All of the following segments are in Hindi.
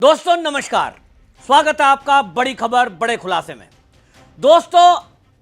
दोस्तों नमस्कार, स्वागत है आपका बड़ी खबर बड़े खुलासे में। दोस्तों,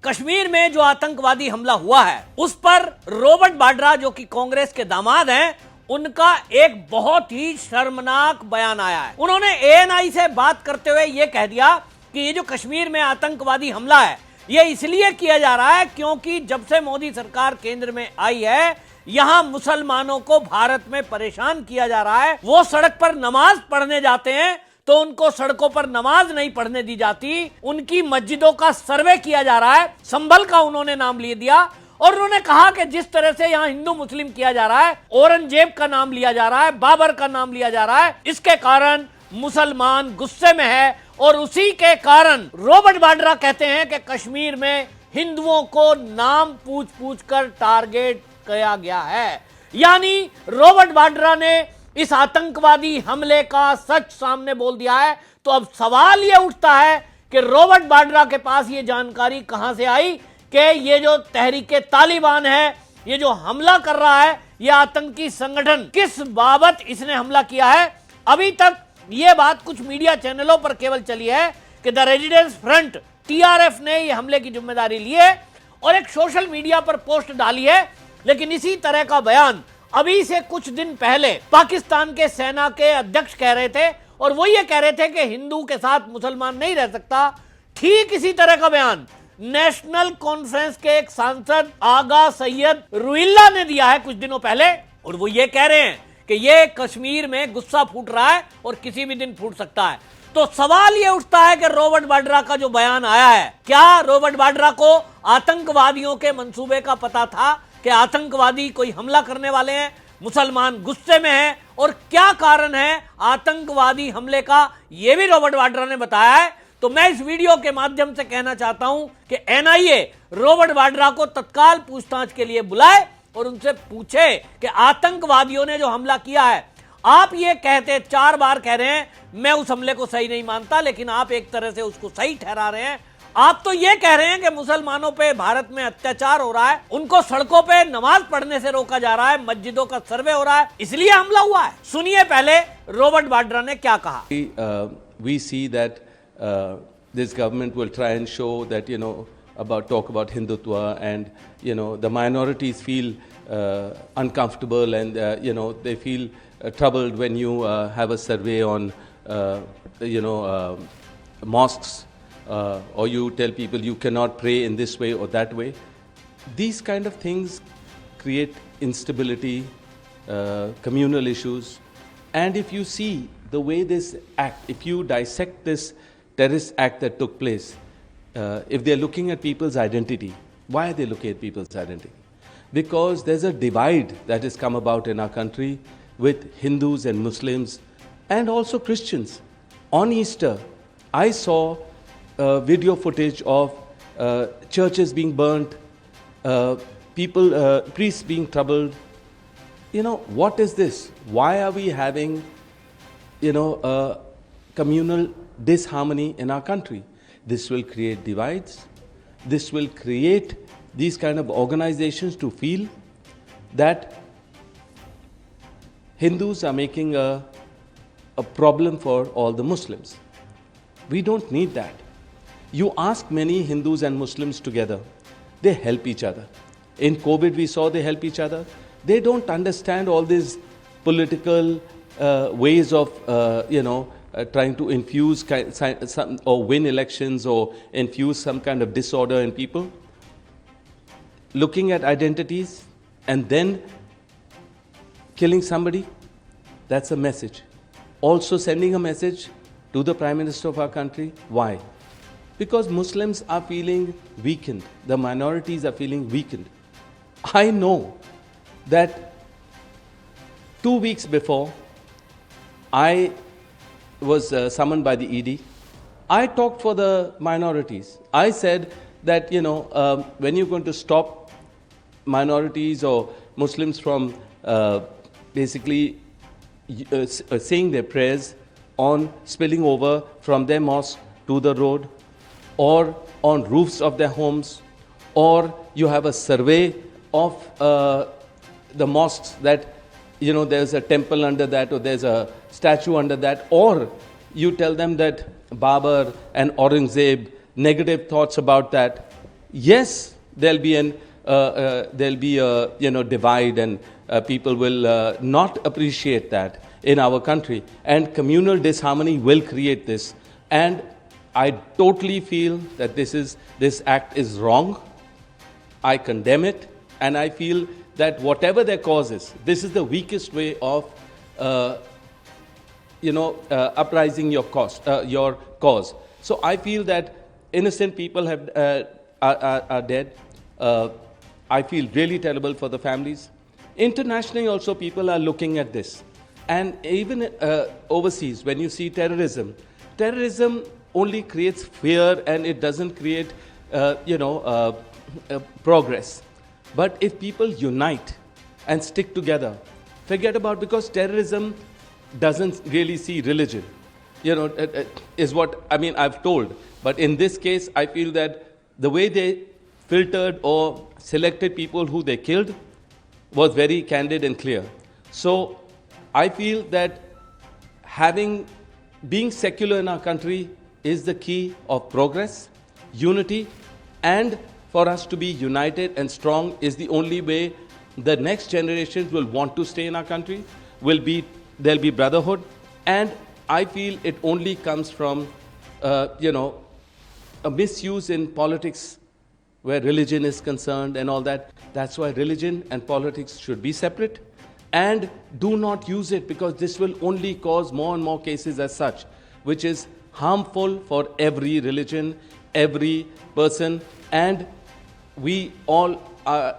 कश्मीर में जो आतंकवादी हमला हुआ है उस पर रॉबर्ट वाड्रा जो कि कांग्रेस के दामाद हैं, उनका एक बहुत ही शर्मनाक बयान आया है। उन्होंने एएनआई से बात करते हुए यह कह दिया कि ये जो कश्मीर में आतंकवादी हमला है ये इसलिए किया जा रहा है क्योंकि जब से मोदी सरकार केंद्र में आई है यहां मुसलमानों को भारत में परेशान किया जा रहा है। वो सड़क पर नमाज पढ़ने जाते हैं तो उनको सड़कों पर नमाज नहीं पढ़ने दी जाती, उनकी मस्जिदों का सर्वे किया जा रहा है। संभल का उन्होंने नाम ले दिया और उन्होंने कहा कि जिस तरह से यहां हिंदू मुस्लिम किया जा रहा है, औरंगजेब का नाम लिया जा रहा है, बाबर का नाम लिया जा रहा है, इसके कारण मुसलमान गुस्से में है और उसी के कारण रॉबर्ट वाड्रा कहते हैं कि कश्मीर में हिंदुओं को नाम पूछ पूछ कर टारगेट किया गया है। यानी रॉबर्ट वाड्रा ने इस आतंकवादी हमले का सच सामने बोल दिया है। तो अब सवाल यह उठता है कि रॉबर्ट वाड्रा के पास यह जानकारी कहां से आई कि ये जो तहरीके तालिबान है, ये जो हमला कर रहा है, यह आतंकी संगठन किस बाबत इसने हमला किया है। अभी तक यह बात कुछ मीडिया चैनलों पर केवल चली है कि द रेजिडेंस फ्रंट टीआरएफ ने यह हमले की जिम्मेदारी ली है और एक सोशल मीडिया पर पोस्ट डाली है। लेकिन इसी तरह का बयान अभी से कुछ दिन पहले पाकिस्तान के सेना के अध्यक्ष कह रहे थे और वो ये कह रहे थे कि हिंदू के साथ मुसलमान नहीं रह सकता। ठीक इसी तरह का बयान नेशनल कॉन्फ्रेंस के एक सांसद आगा सैयद रुइल्ला ने दिया है कुछ दिनों पहले और वो ये कह रहे हैं कि ये कश्मीर में गुस्सा फूट रहा है और किसी भी दिन फूट सकता है। तो सवाल ये उठता है कि रॉबर्ट वाड्रा का जो बयान आया है, क्या रॉबर्ट वाड्रा को आतंकवादियों के मंसूबे का पता था कि आतंकवादी कोई हमला करने वाले हैं, मुसलमान गुस्से में हैं और क्या कारण है आतंकवादी हमले का, यह भी रॉबर्ट वाड्रा ने बताया है। तो मैं इस वीडियो के माध्यम से कहना चाहता हूं कि एनआईए रॉबर्ट वाड्रा को तत्काल पूछताछ के लिए बुलाए और उनसे पूछे कि आतंकवादियों ने जो हमला किया है, आप ये कहते 4 बार कह रहे हैं मैं उस हमले को सही नहीं मानता, लेकिन आप एक तरह से उसको सही ठहरा रहे हैं। आप तो ये कह रहे हैं कि मुसलमानों पे भारत में अत्याचार हो रहा है, उनको सड़कों पे नमाज पढ़ने से रोका जा रहा है, मस्जिदों का सर्वे हो रहा है, इसलिए हमला हुआ है। सुनिए पहले रॉबर्ट वाड्रा ने क्या कहा। We see that this government will try and show that, talk about Hindutva and, the minorities feel uncomfortable and, they feel troubled when you have a survey on, mosques. Or you tell people you cannot pray in this way or that way. These kind of things create instability, communal issues. And if you see the way this act, if you dissect this terrorist act that took place, if they're looking at people's identity, why are they looking at people's identity? Because there's a divide that has come about in our country with Hindus and Muslims and also Christians. On Easter, I saw video footage of churches being burnt, priests being troubled. What is this? Why are we having, a communal disharmony in our country? This will create divides. This will create these kind of organizations to feel that Hindus are making a problem for all the Muslims. We don't need that. You ask many Hindus and Muslims together, they help each other. In COVID, we saw they help each other. They don't understand all these political ways of, trying to infuse some, or win elections or infuse some kind of disorder in people. Looking at identities and then killing somebody, that's a message. Also sending a message to the Prime Minister of our country. Why? Because Muslims are feeling weakened. The minorities are feeling weakened. I know that 2 weeks before I was summoned by the ED, I talked for the minorities. I said that, when you're going to stop minorities or Muslims from basically saying their prayers on spilling over from their mosque to the road, or on roofs of their homes, or you have a survey of the mosques that, there's a temple under that or there's a statue under that, or you tell them that Babur and Aurangzeb, negative thoughts about that. Yes, there'll be a divide, and people will not appreciate that in our country, and communal disharmony will create this. And I totally feel that this act is wrong. I condemn it, and I feel that whatever their cause is, this is the weakest way of uprising your cause. So I feel that innocent people are dead. I feel really terrible for the families. Internationally also people are looking at this. And even overseas, when you see terrorism only creates fear, and it doesn't create progress. But if people unite and stick together, forget about, because terrorism doesn't really see religion, is what I've told. But in this case, I feel that the way they filtered or selected people who they killed was very candid and clear. So I feel that being secular in our country is the key of progress, unity, and for us to be united and strong is the only way the next generations will want to stay in our country. There'll be brotherhood, and I feel it only comes from a misuse in politics where religion is concerned and all that. That's why religion and politics should be separate, and do not use it, because this will only cause more and more cases as such, which is harmful for every religion, every person. And we all are,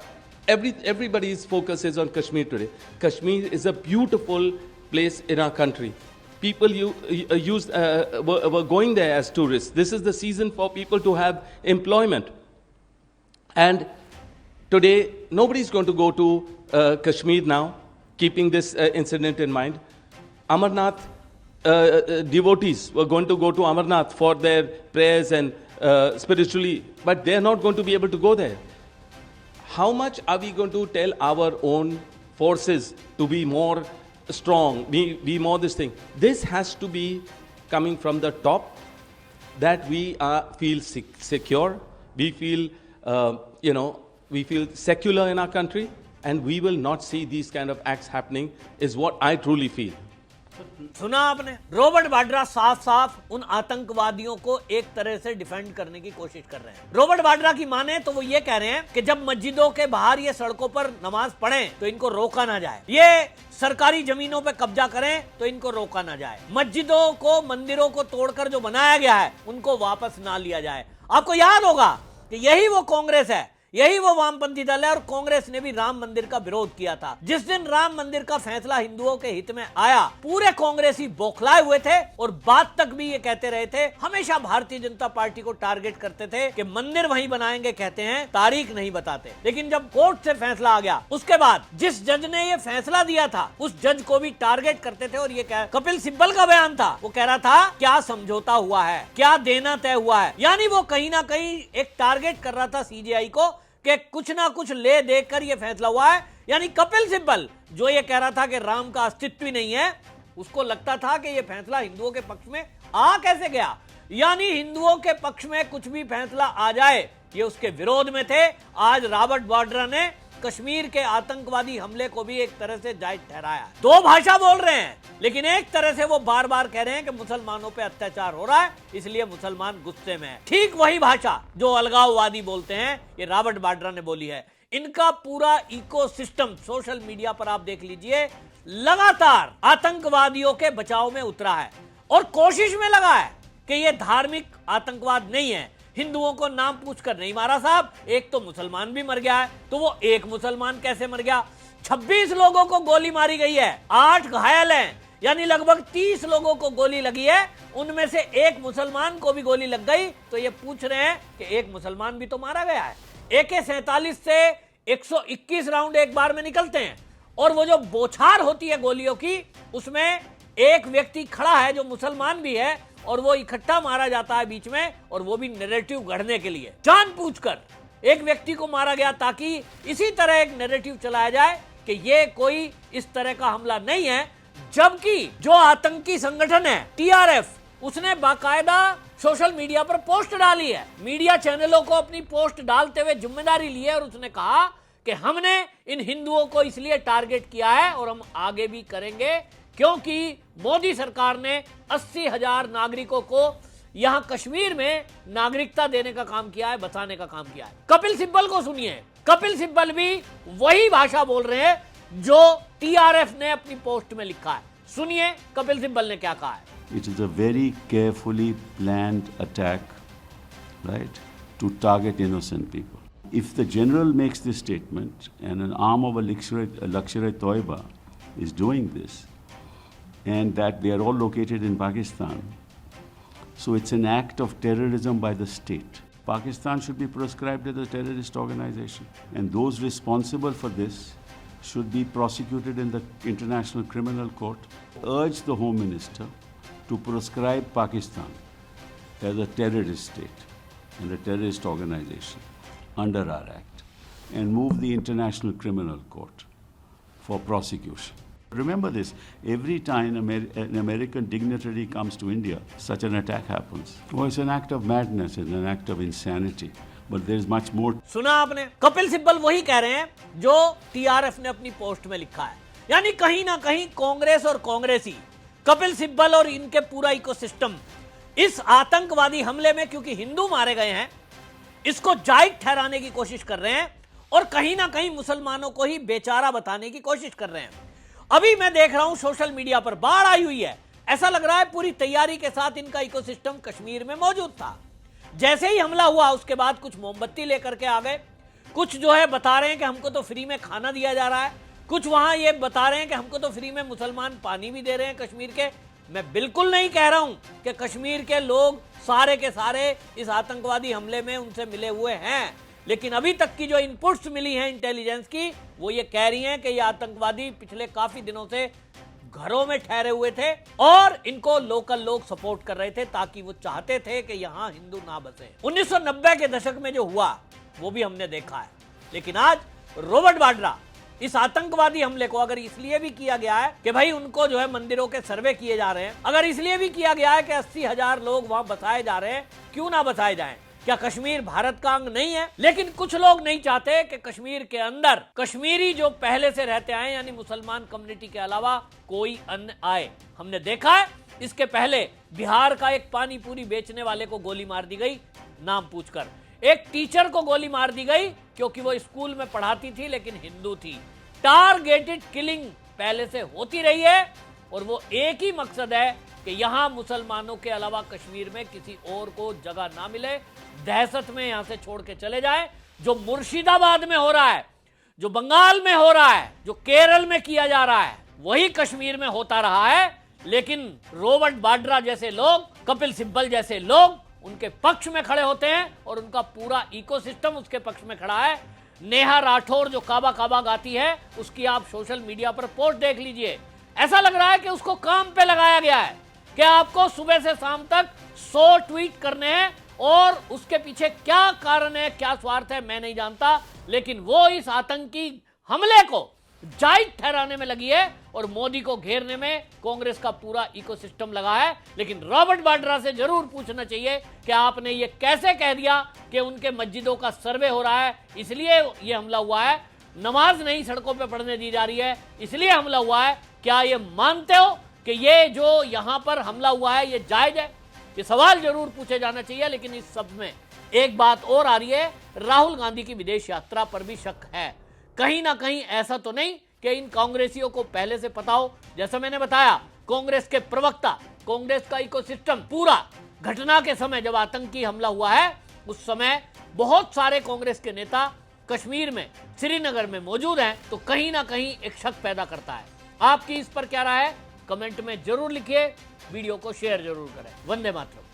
everybody's focus is on Kashmir today. Kashmir is a beautiful place in our country. People were going there as tourists. This is the season for people to have employment. And today, nobody's going to go to Kashmir now, keeping this incident in mind. Amarnath devotees were going to go to Amarnath for their prayers and spiritually, but they're not going to be able to go there. How much are we going to tell our own forces to be more strong, be more this thing? This has to be coming from the top, that we feel secure, we feel we feel secular in our country, and we will not see these kind of acts happening, is what I truly feel. सुना आपने, रॉबर्ट वाड्रा साफ साफ उन आतंकवादियों को एक तरह से डिफेंड करने की कोशिश कर रहे हैं। रॉबर्ट वाड्रा की माने तो वो ये कह रहे हैं कि जब मस्जिदों के बाहर ये सड़कों पर नमाज पढ़ें तो इनको रोका ना जाए, ये सरकारी जमीनों पे कब्जा करें तो इनको रोका ना जाए, मस्जिदों को, मंदिरों को तोड़कर जो बनाया गया है उनको वापस ना लिया जाए। आपको याद होगा कि यही वो कांग्रेस है, यही वो वामपंथी दल है, और कांग्रेस ने भी राम मंदिर का विरोध किया था। जिस दिन राम मंदिर का फैसला हिंदुओं के हित में आया, पूरे कांग्रेसी बौखलाए हुए थे और बात तक भी ये कहते रहे थे, हमेशा भारतीय जनता पार्टी को टारगेट करते थे कि मंदिर वहीं बनाएंगे, कहते हैं तारीख नहीं बताते। लेकिन जब कोर्ट से फैसला आ गया, उसके बाद जिस जज ने ये फैसला दिया था उस जज को भी टारगेट करते थे। और ये कपिल सिब्बल का बयान था, वो कह रहा था क्या समझौता हुआ है, क्या देना तय हुआ है, यानी वो कहीं ना कहीं एक टारगेट कर रहा था सीजेआई को कि कुछ ना कुछ ले देकर ये फैसला हुआ है। यानी कपिल सिब्बल जो ये कह रहा था कि राम का अस्तित्व ही नहीं है, उसको लगता था कि ये फैसला हिंदुओं के पक्ष में आ कैसे गया, यानी हिंदुओं के पक्ष में कुछ भी फैसला आ जाए ये उसके विरोध में थे। आज रॉबर्ट वाड्रा ने कश्मीर के आतंकवादी हमले को भी एक तरह से जायज ठहराया। दो भाषा बोल रहे हैं, लेकिन एक तरह से वो बार बार कह रहे हैं कि मुसलमानों पे अत्याचार हो रहा है, इसलिए मुसलमान गुस्से में है। ठीक वही भाषा जो अलगाववादी बोलते हैं, ये रॉबर्ट वाड्रा ने बोली है। इनका पूरा इकोसिस्टम सोशल मीडिया पर आप देख लीजिए, लगातार आतंकवादियों के बचाव में उतरा है और कोशिश में लगा है कि ये धार्मिक आतंकवाद नहीं है, हिंदुओं को नाम पूछकर नहीं मारा साहब। एक तो मुसलमान भी मर गया है, तो वो एक मुसलमान कैसे मर गया? 26 लोगों को गोली मारी गई है, 8 घायल हैं, यानी लगभग 30 लोगों को गोली लगी है, उनमें से एक मुसलमान को भी गोली लग गई। तो ये पूछ रहे हैं कि एक मुसलमान भी तो मारा गया है। AK-47 से 121 राउंड एक बार में निकलते हैं, और वो जो बौछार होती है गोलियों की, उसमें एक व्यक्ति खड़ा है जो मुसलमान भी है, और वो इकट्ठा मारा जाता है बीच में, और वो भी नैरेटिव गढ़ने के लिए जानबूझकर एक व्यक्ति को मारा गया, ताकि इसी तरह एक नैरेटिव चलाया जाए कि ये कोई इस तरह का हमला नहीं है। जबकि जो आतंकी संगठन है TRF, उसने बाकायदा सोशल मीडिया पर पोस्ट डाली है, मीडिया चैनलों को अपनी पोस्ट डालते हुए जिम्मेदारी ली है और उसने कहा कि हमने इन हिंदुओं को इसलिए टारगेट किया है और हम आगे भी करेंगे क्योंकि मोदी सरकार ने 80,000 नागरिकों को यहां कश्मीर में नागरिकता देने का काम किया है, बचाने का काम किया है। कपिल सिब्बल को सुनिए, कपिल सिब्बल भी वही भाषा बोल रहे हैं जो टीआरएफ ने अपनी पोस्ट में लिखा है। सुनिए कपिल सिब्बल ने क्या कहा है। It is a very carefully planned attack, right, to target innocent people. If the general makes this statement and an arm of a Lashkar-e Toiba is doing this, and that they are all located in Pakistan, so it's an act of terrorism by the state. Pakistan should be proscribed as a terrorist organization, and those responsible for this should be prosecuted in the International Criminal Court. Urge the Home Minister to proscribe Pakistan as a terrorist state and a terrorist organization under our Act and move the International Criminal Court for prosecution. Remember this, every time an American dignitary comes to India, such an attack happens. Oh, it's an act of madness, it's an act of insanity. But there is much more. सुना आपने, कपिल सिब्बल वही कह रहे हैं जो टीआरएफ ने अपनी पोस्ट में लिखा है। यानी कहीं ना कहीं कांग्रेस और कांग्रेसी, कपिल सिब्बल और इनके पूरा इकोसिस्टम इस आतंकवादी हमले में क्योंकि हिंदू मारे गए हैं इसको जायज ठहराने की कोशिश कर रहे हैं और कहीं ना कहीं मुसलमानों को ही बेचारा बताने की कोशिश कर रहे हैं। अभी मैं देख रहा हूं सोशल मीडिया पर बाढ़ आई हुई है, ऐसा लग रहा है पूरी तैयारी के साथ इनका इकोसिस्टम कश्मीर में मौजूद था। जैसे ही हमला हुआ उसके बाद कुछ मोमबत्ती लेकर के आ गए, कुछ जो है बता रहे हैं कि हमको तो फ्री में खाना दिया जा रहा है, कुछ वहां ये बता रहे हैं कि हमको तो फ्री में मुसलमान पानी भी दे रहे हैं कश्मीर के। मैं बिल्कुल नहीं कह रहा हूं कि कश्मीर के लोग सारे के सारे इस आतंकवादी हमले में उनसे मिले हुए हैं, लेकिन अभी तक की जो इनपुट्स मिली हैं इंटेलिजेंस की वो ये कह रही हैं कि ये आतंकवादी पिछले काफी दिनों से घरों में ठहरे हुए थे और इनको लोकल लोग सपोर्ट कर रहे थे ताकि वो चाहते थे कि यहां हिंदू ना बसे। 1990 के दशक में जो हुआ वो भी हमने देखा है, लेकिन आज रॉबर्ट वाड्रा इस आतंकवादी हमले को अगर इसलिए भी किया गया है कि भाई उनको जो है मंदिरों के सर्वे किए जा रहे हैं, अगर इसलिए भी किया गया है कि 80,000 लोग वहां बसाए जा रहे हैं, क्यों ना बसाए जाएं? क्या कश्मीर भारत का अंग नहीं है? लेकिन कुछ लोग नहीं चाहते कि कश्मीर के अंदर कश्मीरी जो पहले से रहते आए यानी मुसलमान कम्युनिटी के अलावा कोई अन्य आए। हमने देखा है इसके पहले बिहार का एक पानी पूरी बेचने वाले को गोली मार दी गई नाम पूछकर, एक टीचर को गोली मार दी गई क्योंकि वो स्कूल में पढ़ाती थी लेकिन हिंदू थी। टारगेटेड किलिंग पहले से होती रही है और वो एक ही मकसद है कि यहां मुसलमानों के अलावा कश्मीर में किसी और को जगह ना मिले, दहशत में यहां से छोड़ के चले जाए। जो मुर्शिदाबाद में हो रहा है, जो बंगाल में हो रहा है, जो केरल में किया जा रहा है, वही कश्मीर में होता रहा है। लेकिन रॉबर्ट वाड्रा जैसे लोग, कपिल सिब्बल जैसे लोग उनके पक्ष में खड़े होते हैं और उनका पूरा इकोसिस्टम उसके पक्ष में खड़ा है। नेहा राठौर जो काबा काबा गाती है उसकी आप सोशल मीडिया पर पोस्ट देख लीजिए, ऐसा लग रहा है कि उसको काम पे लगाया गया है कि आपको सुबह से शाम तक 100 ट्वीट करने हैं और उसके पीछे क्या कारण है, क्या स्वार्थ है, मैं नहीं जानता, लेकिन वो इस आतंकी हमले को जायज ठहराने में लगी है और मोदी को घेरने में कांग्रेस का पूरा इकोसिस्टम लगा है। लेकिन रॉबर्ट वाड्रा से जरूर पूछना चाहिए कि आपने ये कैसे कह दिया कि उनके मस्जिदों का सर्वे हो रहा है इसलिए ये हमला हुआ है, नमाज नहीं सड़कों पे पढ़ने दी जा रही है इसलिए हमला हुआ है। क्या ये मानते हो कि ये जो यहां पर हमला हुआ है ये जायज है? ये सवाल जरूर पूछे जाना चाहिए। लेकिन इस सब में एक बात और आ रही है, राहुल गांधी की विदेश यात्रा पर भी शक है। कहीं ना कहीं ऐसा तो नहीं कि इन कांग्रेसियों को पहले से पता हो? जैसा मैंने बताया, कांग्रेस के प्रवक्ता, कांग्रेस का इकोसिस्टम पूरा घटना के समय जब आतंकी हमला हुआ है उस समय बहुत सारे कांग्रेस के नेता कश्मीर में, श्रीनगर में मौजूद हैं, तो कहीं ना कहीं एक शक पैदा करता है। आपकी इस पर क्या राय है? कमेंट में जरूर लिखिए, वीडियो को शेयर जरूर करें। वंदे मातरम।